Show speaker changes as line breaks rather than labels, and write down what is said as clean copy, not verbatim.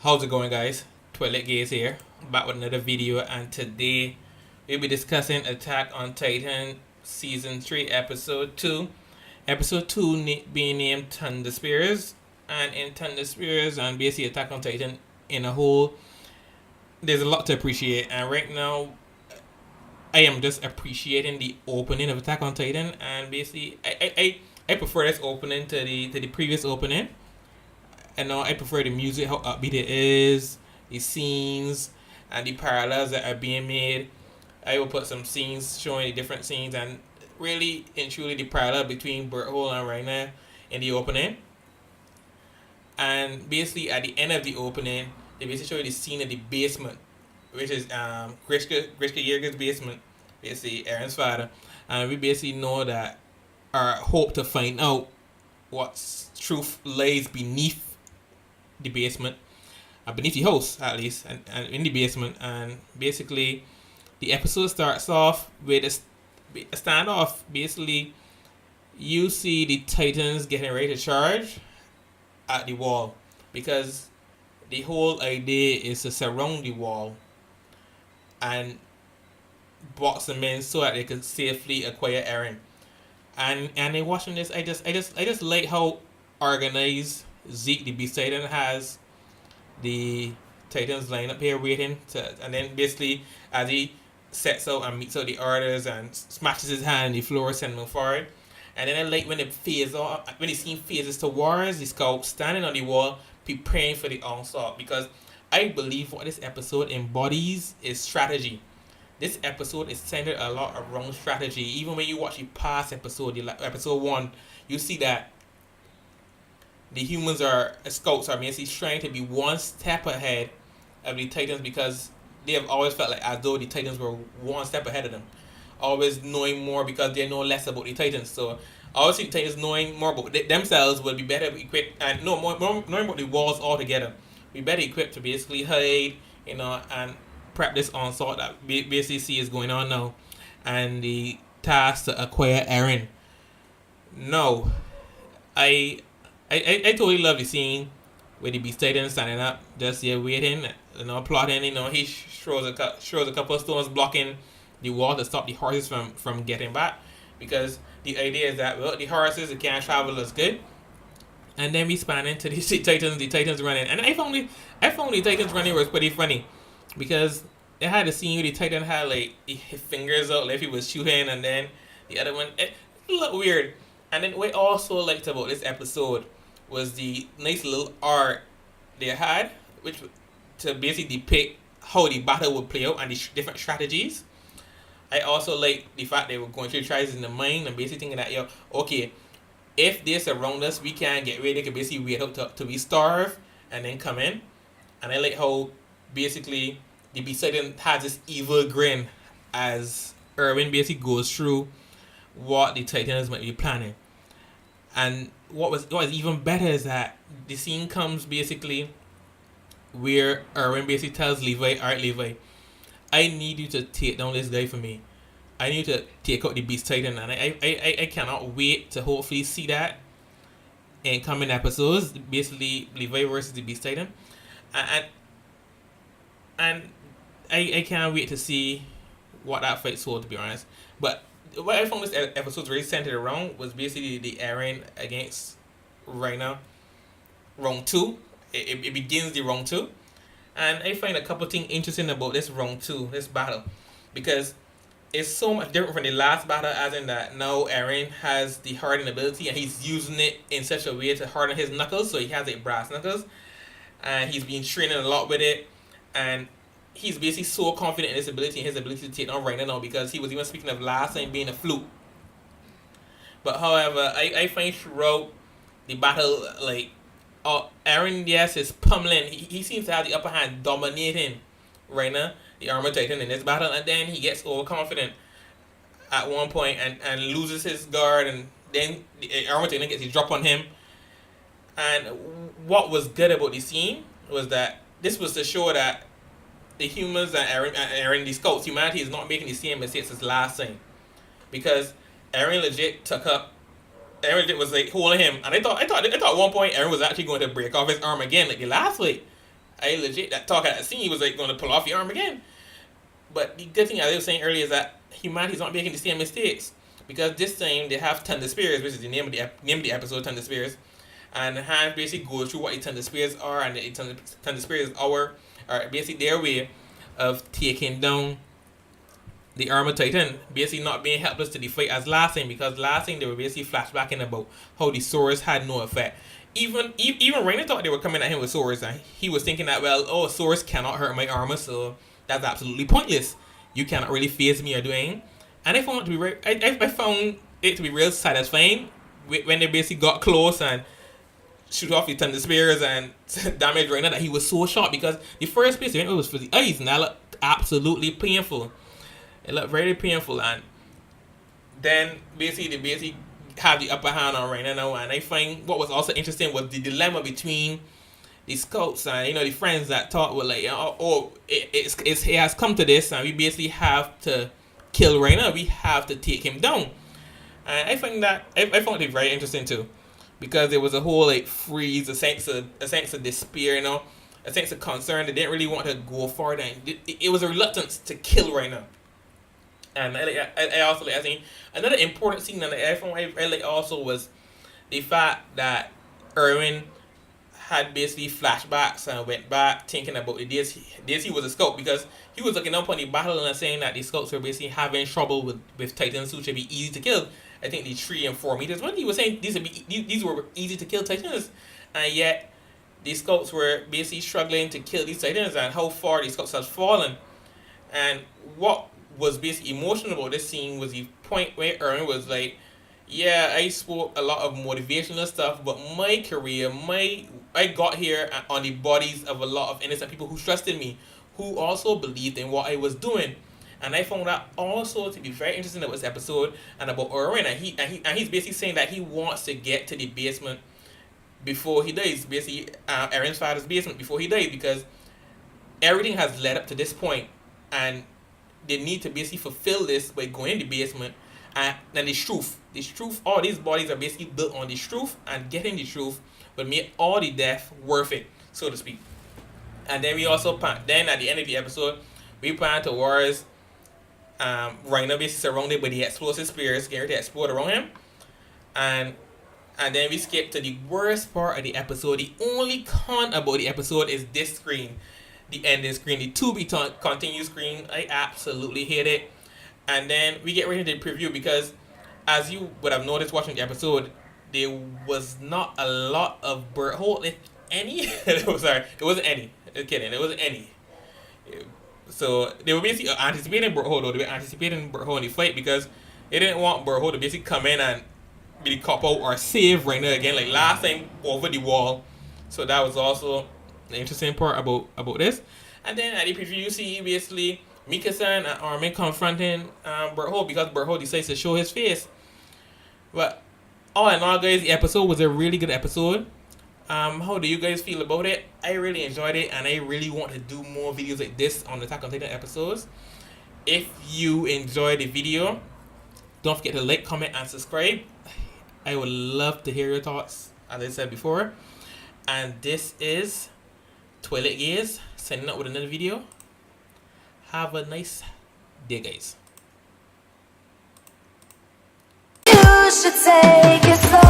How's it going, guys? Toilet Gaze here, back with another video, and today we'll be discussing Attack on Titan Season 3, Episode 2. Episode 2 being named Thunder Spears, and in Thunder Spears and basically Attack on Titan in a whole, there's a lot to appreciate, and right now I am just appreciating the opening of Attack on Titan, and basically I prefer this opening to the previous opening. And now I prefer the music, how upbeat it is, the scenes, and the parallels that are being made. I will put some scenes showing the different scenes and really and truly the parallel between Berthold and Reiner in the opening. And basically at the end of the opening, they basically show you the scene of the basement, which is Grishka Jäger's basement, basically Eren's father. And we basically know that our hope to find out what truth lays beneath the basement, beneath the house at least, and in the basement. And basically the episode starts off with a standoff. Basically you see the Titans getting ready to charge at the wall, because the whole idea is to surround the wall and box them in so that they could safely acquire Eren. And in watching this, I just like how organized Zeke the Beast Titan has the Titans line up here waiting to, and then basically as he sets out and meets out the orders and smashes his hand in the floor, sending them forward. And then I like when when the scene phases towards the scout standing on the wall preparing for the onslaught, because I believe what this episode embodies is strategy. This episode is centered a lot around strategy. Even when you watch the past episode, episode 1, you see that the humans are scouts are basically trying to be one step ahead of the Titans, because they have always felt like as though the Titans were one step ahead of them, always knowing more because they know less about the Titans. So obviously the Titans knowing more about themselves will be better equipped and no more knowing about the walls altogether. Be better equipped to basically hide, and prep this onslaught that we basically see is going on now, and the task to acquire Eren. No, I I totally love the scene where the Beast Titan standing up, just here waiting, plotting. He throws a couple of stones blocking the wall to stop the horses from getting back, because the idea is that the horses can't travel as good. And then we span into the Titans. The Titans running, and I found the Titans running was pretty funny, because they had a scene where the Titan had like his fingers out like he was shooting, and then the other one it looked weird. And then what I also liked about this episode was the nice little art they had, which to basically depict how the battle would play out and the different strategies. I also like the fact they were going through tries in the mind and basically thinking that, okay, if they surround us, we can get ready. They can basically wait out to be starved and then come in. And I like how basically the Beast has this evil grin as Erwin basically goes through what the Titans might be planning. And what was even better is that the scene comes basically where Erwin basically tells Levi, alright Levi, I need you to take down this guy for me. I need you to take out the Beast Titan, and I cannot wait to hopefully see that in coming episodes. Basically Levi versus the Beast Titan. And I can't wait to see what that fight's for, to be honest. But what I found this episode really centered around was basically the Eren against Reiner round 2. It begins the round 2. And I find a couple things interesting about this round 2, this battle, because it's so much different from the last battle, as in that now Eren has the hardening ability and he's using it in such a way to harden his knuckles, so he has like brass knuckles, and he's been training a lot with it, and he's basically so confident in his ability to take down Reiner now, because he was even speaking of last time being a fluke. But however, I find throughout the battle, like, Eren, yes, is pummeling. He seems to have the upper hand, dominating Reiner, the Armored Titan, in this battle, and then he gets overconfident at one point and loses his guard, and then the Armored Titan gets a drop on him. And what was good about the scene was that this was to show that the humans and Eren, the scouts, humanity is not making the same mistakes as last time, because Eren legit took up. Eren legit was like holding him, and I thought at one point Eren was actually going to break off his arm again, like the last fight, I legit that talk at that scene, he was like going to pull off your arm again. But the good thing, as I was saying earlier, is that humanity's not making the same mistakes, because this time they have Thunder Spears, which is the name of the episode, Thunder Spears, and Han basically goes through what the Thunder Spears are, and the Thunder Spears are basically their way of taking down the Armored Titan, basically not being helpless to the fight as last time, because last time they were basically flashbacking about how the swords had no effect. Even Rainer thought they were coming at him with swords, and he was thinking that, well, oh, swords cannot hurt my armor, so that's absolutely pointless. You cannot really phase me or do anything. And I found it to be I found it to be real satisfying when they basically got close and shoot off the Thunder Spears and damage Rainer, that he was so shocked, because the first place he went was for the eyes, and that looked absolutely painful. It looked very painful, and then basically they have the upper hand on Rainer now. And I find what was also interesting was the dilemma between the scouts and the friends that thought were like, it has come to this, and we basically have to kill Rainer. We have to take him down. And I find that I found it very interesting too, because there was a whole like freeze, a sense of despair, a sense of concern. They didn't really want to go forward, and it was a reluctance to kill Rainer. And I also like, I think another important scene that I like also was the fact that Eren had basically flashbacks and went back thinking about the days he was a scout, because he was looking up on the battle and saying that the scouts were basically having trouble with Titans who should be easy to kill. I think the 3 and 4 meters. When he was saying these were easy to kill Titans, and yet the scouts were basically struggling to kill these Titans, and how far the scouts have fallen. And what was basically emotional about this scene was the point where Eren was like, yeah, I spoke a lot of motivational stuff, but my career, I got here on the bodies of a lot of innocent people who trusted me, who also believed in what I was doing. And I found that also to be very interesting about this episode and about Eren, and he's basically saying that he wants to get to the basement before he dies, basically Eren's father's basement before he dies, because everything has led up to this point, and they need to basically fulfill this by going in the basement. And then the truth, all these bodies are basically built on the truth, and getting the truth will make all the death worth it, so to speak. And then we also then at the end of the episode, we plan towards Rainer basically surrounded by the explosive spears, getting ready to explode around him. And then we skip to the worst part of the episode. The only con about the episode is this screen, the ending screen, the to be continue screen. I absolutely hate it. And then we get ready to preview, because as you would have noticed watching the episode, there was not a lot of Berthold, if any. Sorry, it wasn't any. I'm kidding, it wasn't any. So they were basically anticipating Berthold, though. They were anticipating Berthold in the fight, because they didn't want Berthold to basically come in and be the cop out or save Rainer again like last time over the wall. So that was also the interesting part about this. And then at the preview, you see basically Mika-san and Armin confronting Berthold, because Berthold decides to show his face. But all in all, guys, the episode was a really good episode. How do you guys feel about it? I really enjoyed it, and I really want to do more videos like this on the Attack on Titan episodes. If you enjoyed the video, don't forget to like, comment, and subscribe. I would love to hear your thoughts, as I said before. And this is Twilight Gaze signing up with another video. Have a nice day, guys.
You should take it slow.